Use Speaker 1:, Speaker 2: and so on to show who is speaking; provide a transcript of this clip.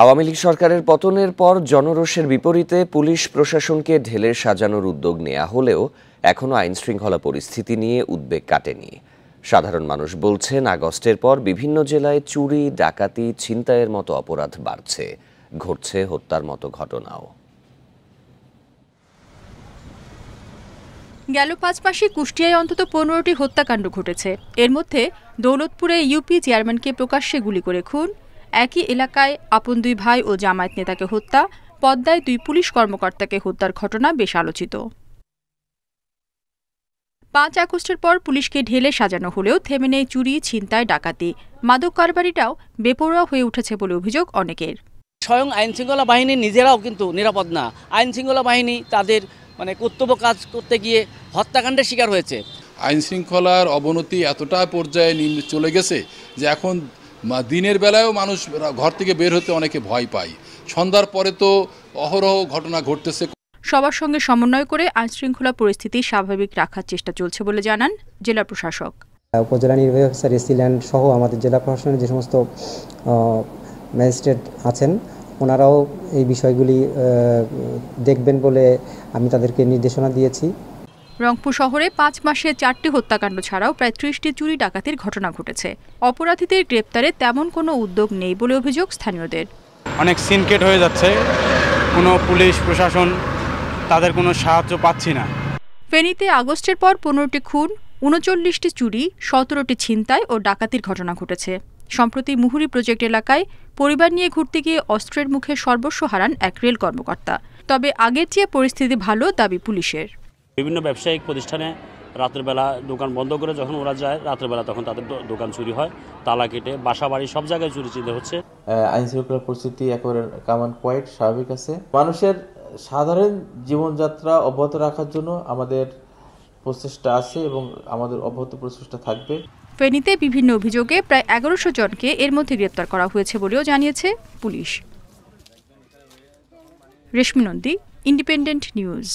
Speaker 1: আওয়ামী লীগ সরকারের পতনের পর জনরোষের বিপরীতে পুলিশ প্রশাসনকে ঢেলে সাজানোর উদ্যোগ নেওয়া হলেও এখনো আইনশৃঙ্খলা পরিস্থিতি নিয়ে উদ্বেগ কাটেনি। সাধারণ মানুষ বলছেন, আগস্টের পর বিভিন্ন জেলায় চুরি, ডাকাতি, ছিনতাইয়ের মতো অপরাধ বাড়ছে, ঘটছে হত্যার মতো ঘটনাও।
Speaker 2: গেল 5 মাসে কুষ্টিয়ায় অন্তত 15টি হত্যাকাণ্ড ঘটেছে। এর মধ্যে দৌলতপুরে ইউপি চেয়ারম্যানকে প্রকাশ্যে গুলি করে খুন, একই এলাকায় আপন 2 ভাই ও জামায়াত নেতাকে হত্যা, পদ্মায় 2 পুলিশ কর্মকর্তাকে হত্যার ঘটনা বেশ আলোচিত। 5 আগস্টের পর পুলিশকে ঢেলে সাজানো হলেও থেমে নেই চুরি, ছিনতাই, ডাকাতি। মাদক কারবারিটাও বেপরোয়া হয়ে উঠেছে বলে অভিযোগ অনেকের।
Speaker 3: স্বয়ং আইনশৃঙ্খলা বাহিনী নিজেরাও কিন্তু নিরাপদ না। আইনশৃঙ্খলা বাহিনী তাদের কর্তব্য কাজ করতে গিয়ে হত্যাকাণ্ডের শিকার হয়েছে।
Speaker 4: আইনশৃঙ্খলার অবনতি এতটা পর্যায়ে চলে গেছে যে এখন দিনের বেলায়ও মানুষ ঘর থেকে বের হতে অনেকে ভয় পায়। সন্ধ্যার পরে তো অহরহ ঘটনা ঘটতেছে।
Speaker 2: সবার সঙ্গে সমন্বয় করে আইনশৃঙ্খলা পরিস্থিতি স্বাভাবিক রাখার চেষ্টা চলছে বলে জানান জেলা প্রশাসক।
Speaker 5: উপজেলা নির্বাহী অফিসার এসিল্যান্ড সহ আমাদের জেলা প্রশাসনের যে সমস্ত ম্যাজিস্ট্রেট আছেন, ওনারাও এই বিষয়গুলি দেখবেন বলে আমি তাদেরকে নির্দেশনা দিয়েছি।
Speaker 2: রংপুর শহরে 5 মাসে 4টি হত্যাকাণ্ড ছাড়াও প্রায় 30টি চুরি ডাকাতির ঘটনা ঘটেছে। অপরাধীদের গ্রেপ্তারে তেমন কোনো উদ্যোগ নেই বলে অভিযোগ স্থানীয়দের।
Speaker 6: অনেক সিনকেট হয়ে যাচ্ছে, কোনো পুলিশ প্রশাসন তাদের কোনো সাহায্য পাচ্ছি না।
Speaker 2: ফেনীতে আগস্টের পর 15টি খুন, 39টি চুরি, 17টি ছিনতাই ও ডাকাতির ঘটনা ঘটেছে। সম্প্রতি মুহুরী প্রজেক্ট এলাকায় পরিবার নিয়ে ঘুরতে গিয়ে অস্ত্রের মুখে সর্বস্ব হারান এক রেল কর্মকর্তা। তবে আগের চেয়ে পরিস্থিতি ভালো দাবি পুলিশের।
Speaker 7: বিভিন্ন ব্যবসায়িক প্রতিষ্ঠানে রাতের বেলা দোকান বন্ধ করে যখন ওরা যায়, রাতের বেলা তখন তাদের দোকান চুরি হয়, তালা কেটে বাসা বাড়ি সব জায়গায় চুরি চিন্তা হচ্ছে।
Speaker 8: আইনশৃঙ্খলা পরিস্থিতি একেবারে কামান কোয়াইট স্বাভাবিক আছে। মানুষের সাধারণ জীবনযাত্রা অব্যাহত রাখার জন্য আমাদের প্রচেষ্টা আছে এবং আমাদের অব্যাহত প্রচেষ্টা থাকবে।
Speaker 2: ফেনীতে বিভিন্ন অভিযোগে প্রায় 1100 জনকে এর মধ্যে গ্রেপ্তার করা হয়েছে বলেও জানিয়েছে পুলিশ। রেশমি নন্দী, ইন্ডিপেন্ডেন্ট নিউজ।